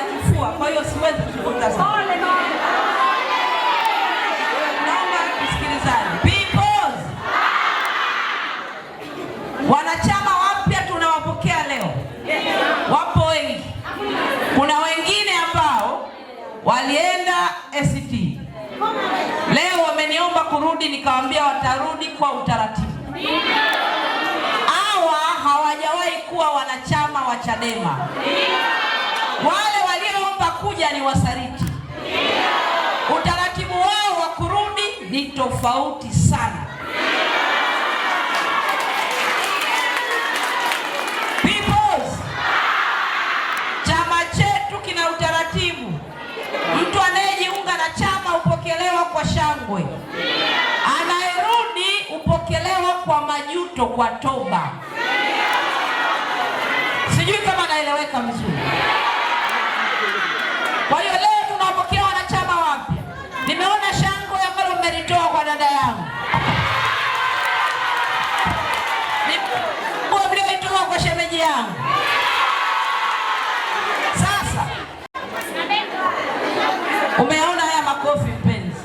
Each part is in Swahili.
nina kifua, kwa hiyo siwezi kuzungumza sana. Naomba tusikilizane. Peoples, wanachama wapya tunawapokea leo. Wapo wengi. Kuna wengine ambao walienda ACT. Leo wameniomba kurudi, nikawaambia watarudi kwa utaratibu. Hawa hawajawahi kuwa wanachama wa Chadema. Wale walioomba kuja ni wasaliti. Utaratibu wao wa kurudi ni tofauti sana. Peoples, chama chetu kina utaratibu. Mtu anayejiunga na chama upokelewa kwa shangwe. Anayerudi upokelewa kwa majuto, kwa toba. Sijui kama naeleweka vizuri. Kwa hiyo leo tunapokea wanachama wapya. Nimeona shangwe ambalo mmelitoa kwa dada yangu. Mlioitoa kwa shemeji yangu. Sasa umeona haya makofi mpenzi.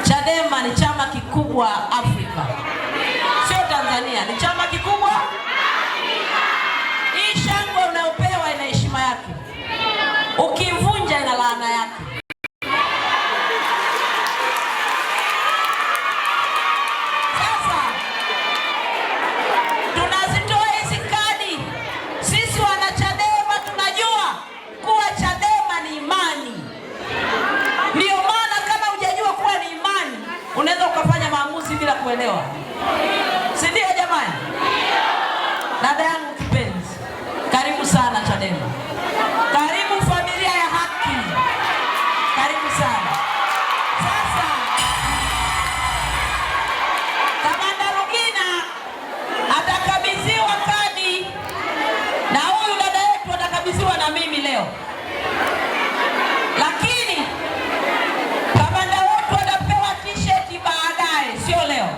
Chadema ni chama kikubwa Afrika. Sio Tanzania, ni chama kikubwa Afrika. Hii shangwe unayopewa ina heshima yake. Ukivunja ina laana yake. Sasa tunazitoa hizi kadi. Sisi wana Chadema tunajua kuwa Chadema ni imani. Ndio maana kama hujajua kuwa ni imani, unaweza ukafanya maamuzi bila kuelewa. Si ndio jamani? Dada yangu kipenzi, karibu sana Chadema. Karibu familia ya haki. Karibu sana. Sasa Kamanda Rugina atakabidhiwa kadi na huyu dada yetu atakabidhiwa na mimi leo. Lakini kamanda wetu atapewa t-shirt baadaye, sio leo.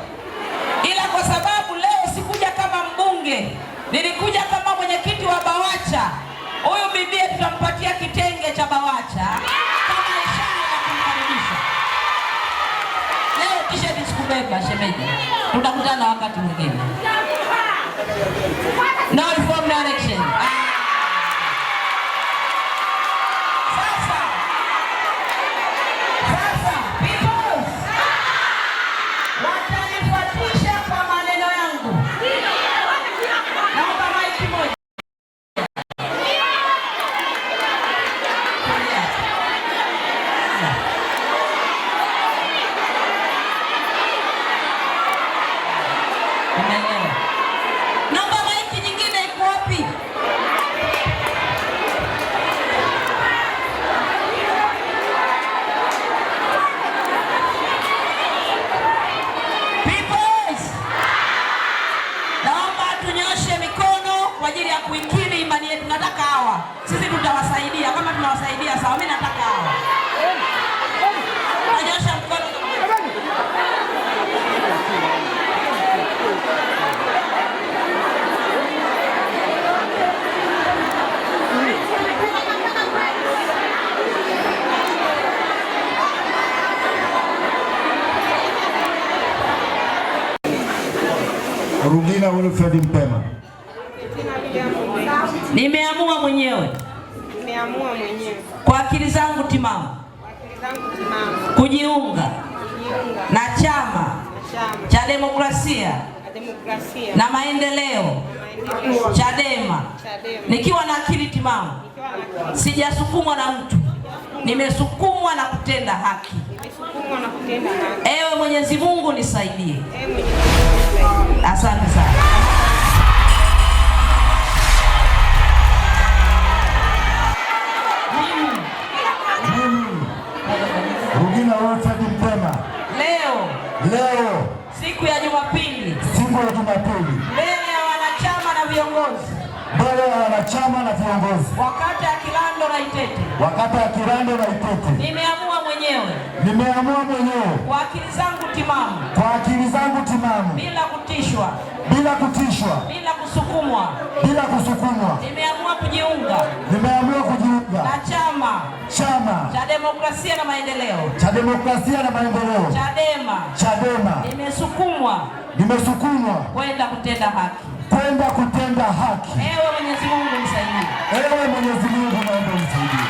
Ila kwa sababu leo sikuja kama mbunge, nilikuja kama mwenyekiti wa BAWACHA. Huyu bibie tutampatia kitenge cha BAWACHA kama ishara ya kumkaribisha. Leo t-shirt sikubeba shemeji. Tutakutana wakati mwingine. No reform direction. Sasa Peoples, watanifuatisha kwa maneno yangu. Naomba maiki moja. Naomba maiki nyingine iko wapi? Peoples, naomba tunyoshe mikono kwa ajili ya kuikiri imani yetu. Nataka hawa. Sisi tutawasaidia kama tunawasaidia sawa. Mimi nataka hawa. Nyosha mkono. Rugina Wilfred Mpema. Nimeamua mwenyewe. Kwa akili zangu timamu. Kujiunga na chama cha demokrasia na maendeleo Chadema. Nikiwa na akili timamu. Sijasukumwa na mtu. Nimesukumwa na kutenda haki. Ewe Mwenyezi Mungu nisaidie. Asante sana. Rugina Wilfred Mpema. Leo siku ya Jumapili, mbele ya wanachama na viongozi, wa kata ya Kilando na Itete, nimeamua mwenyewe nimeamua mwenyewe kwa akili zangu timamu, bila kutishwa, bila kusukumwa, nimeamua kujiunga na Chama cha Demokrasia na Maendeleo, Chadema. Nimesukumwa kwenda kutenda haki. Ewe Mwenyezi Mungu nisaidie.